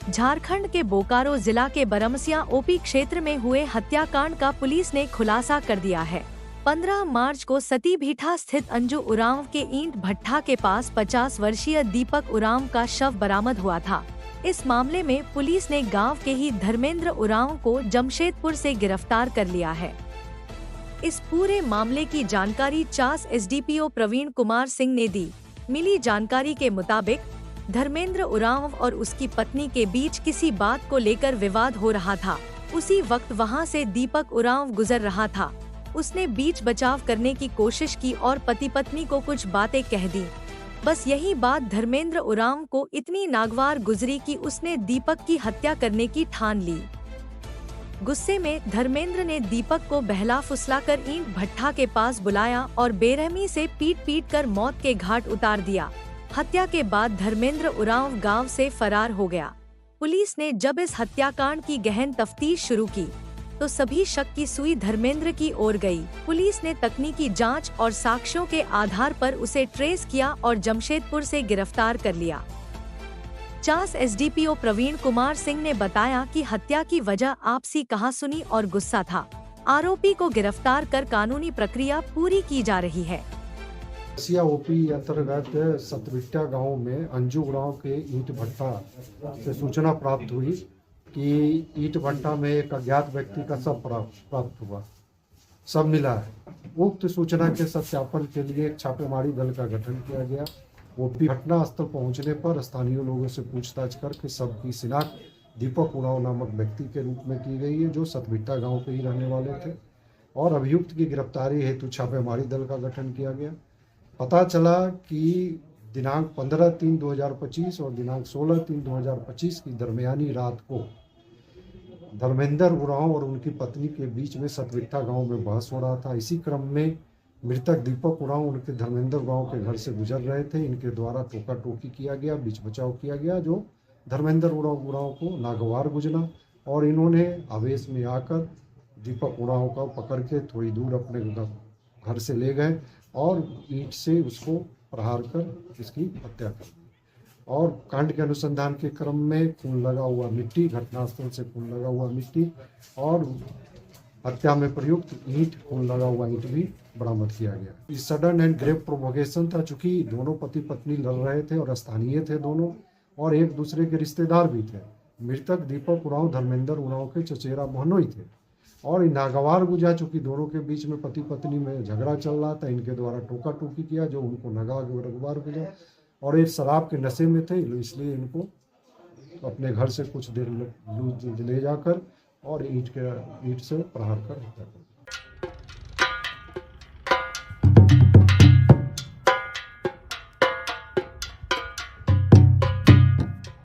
झारखंड के बोकारो जिला के बरमसिया ओपी क्षेत्र में हुए हत्याकांड का पुलिस ने खुलासा कर दिया है। 15 मार्च को सतीभीठा स्थित अंजू उरांव के ईंट भट्ठा के पास 50 वर्षीय दीपक उरांव का शव बरामद हुआ था। इस मामले में पुलिस ने गांव के ही धर्मेंद्र उरांव को जमशेदपुर से गिरफ्तार कर लिया है। इस पूरे मामले की जानकारी चास एसडीपीओ प्रवीण कुमार सिंह ने दी। मिली जानकारी के मुताबिक धर्मेंद्र उरांव और उसकी पत्नी के बीच किसी बात को लेकर विवाद हो रहा था। उसी वक्त वहां से दीपक उरांव गुजर रहा था। उसने बीच बचाव करने की कोशिश की और पति पत्नी को कुछ बातें कह दी। बस यही बात धर्मेंद्र उरांव को इतनी नागवार गुजरी कि उसने दीपक की हत्या करने की ठान ली। गुस्से में धर्मेंद्र ने दीपक को बहला फुसलाकर ईंट भट्ठा के पास बुलाया और बेरहमी से पीट कर मौत के घाट उतार दिया। हत्या के बाद धर्मेंद्र उरांव गांव से फरार हो गया। पुलिस ने जब इस हत्याकांड की गहन तफ्तीश शुरू की तो सभी शक की सुई धर्मेंद्र की ओर गई। पुलिस ने तकनीकी जांच और साक्ष्यों के आधार पर उसे ट्रेस किया और जमशेदपुर से गिरफ्तार कर लिया। चास एसडीपीओ प्रवीण कुमार सिंह ने बताया कि हत्या की वजह आपसी कहासुनी और गुस्सा था। आरोपी को गिरफ्तार कर कानूनी प्रक्रिया पूरी की जा रही है। बरमसिया ओपी अंतर्गत सतबिट्टा गांव में अंजू उरांव के ईंट भट्टा से सूचना प्राप्त हुई कि ईंट भट्टा में एक अज्ञात व्यक्ति का शव प्राप्त हुआ। सब मिला है। उक्त सूचना के सत्यापन के लिए एक छापेमारी दल का गठन किया गया। ओपी घटना स्थल पहुंचने पर स्थानीय लोगों से पूछताछ करके शव की शिनाख्त दीपक उरांव नामक व्यक्ति के रूप में की गई है, जो सतबिट्टा गांव के ही रहने वाले थे, और अभियुक्त की गिरफ्तारी हेतु छापेमारी दल का गठन किया गया। पता चला कि दिनांक 15/3/2025 और दिनांक 16/3/2025 की दरमियानी रात को धर्मेंद्र उरांव और उनकी पत्नी के बीच में सतबिट्टा गांव में बहस हो रहा था। इसी क्रम में मृतक दीपक उरांव उनके धर्मेंद्र गांव के घर से गुजर रहे थे। इनके द्वारा टोका टोकी किया गया, बीच बचाव किया गया, जो धर्मेंद्र उरांव को नागवार गुजरा और इन्होंने आवेश में आकर दीपक उरांव का पकड़ के थोड़ी दूर अपने घर से ले गए और ईंट से उसको प्रहार कर इसकी हत्या कर दी। और कांड के अनुसंधान के क्रम में खून लगा हुआ मिट्टी, घटनास्थल से खून लगा हुआ मिट्टी और हत्या में प्रयुक्त ईंट, खून लगा हुआ ईंट भी बरामद किया गया। इस सडन एंड ग्रेव प्रोवोकेशन था, चूंकि दोनों पति पत्नी लड़ रहे थे और स्थानीय थे दोनों, और एक दूसरे के रिश्तेदार भी थे। मृतक दीपक उरांव धर्मेंद्र उरांव के चचेरा बहनोई थे और नागवार गुजरा, चूंकि दोनों के बीच में पति पत्नी में झगड़ा चल रहा था। इनके द्वारा टोका टोकी किया, जो उनको नागवार गुजरा, और ये शराब के नशे में थे, इसलिए इनको अपने घर से कुछ देर ले जाकर और ईंट से प्रहार कर हत्या कर दिया।